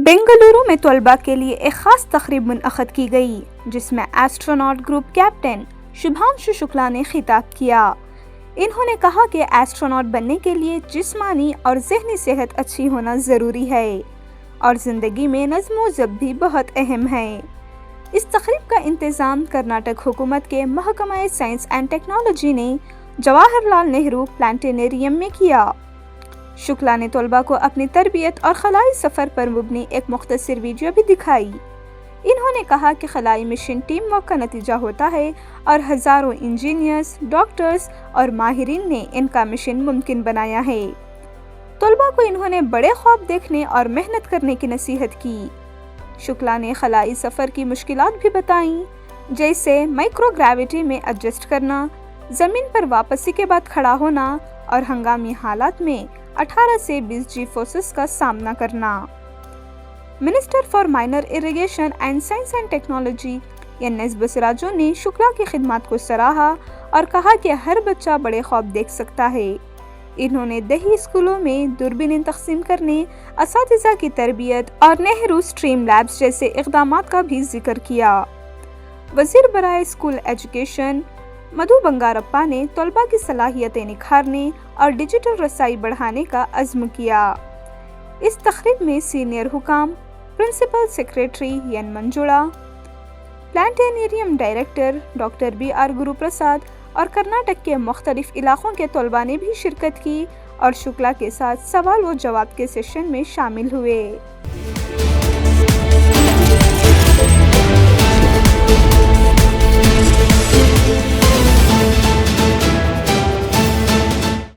बेंगलुरु में तलबा के लिए एक ख़ास तकरीब मुनअक़द की गई, जिसमें astronaut group captain Shubhanshu Shukla ने खिताब किया। इन्होंने कहा कि एस्ट्रोनॉट बनने के लिए जिस्मानी और ज़हनी सेहत अच्छी होना ज़रूरी है और ज़िंदगी में नज़्म व ज़ब्त भी बहुत अहम है। इस तकरीब का इंतज़ाम कर्नाटक हुकूमत के महकमा साइंस एंड टेक्नोलॉजी ने जवाहरलाल नेहरू प्लानिटेरियम में किया। शुक्ला ने तलबा को अपनी तरबियत और खलाई सफ़र पर मुबनी एक मुख्तसर वीडियो भी दिखाई। इन्होंने कहा कि खलाई मिशन टीम वर्क का नतीजा होता है और हज़ारों इंजीनियर्स, डॉक्टर्स और माहिरीन ने इनका मिशन मुमकिन बनाया है। तलबा को इन्होंने बड़े ख्वाब देखने और मेहनत करने की नसीहत की। शुक्ला ने खलाई सफ़र की मुश्किलात भी बताईं, जैसे माइक्रोग्रेविटी में एडजस्ट करना, ज़मीन पर वापसी के बाद खड़ा होना और हंगामी हालात में 18 से 20 जी फोर्सेस का सामना करना। Minister for minor irrigation and science and technology NS बसराजो ने शुक्ला की खिदमत को सराहा और कहा कि हर बच्चा बड़े ख्वाब देख सकता है। इन्होंने दही स्कूलों में दूरबीनें तकसीम करने, असातिज़ा की तरबियत और नेहरू स्ट्रीम लैब्स जैसे इक़दामात का भी जिक्र किया। वज़ीर बराए स्कूल एजुकेशन मधु बंगारप्पा ने तलबा की सलाहियतें निखारने और डिजिटल रसाई बढ़ाने का अज़्म किया। इस तकरीब में सीनियर हुकाम, principal secretary N Manjula, planetarium director doctor BR Guruprasad और कर्नाटक के मुख्तलिफ इलाक़ों के तलबा ने भी शिरकत की और शुक्ला के साथ सवाल व जवाब के सेशन में शामिल हुए।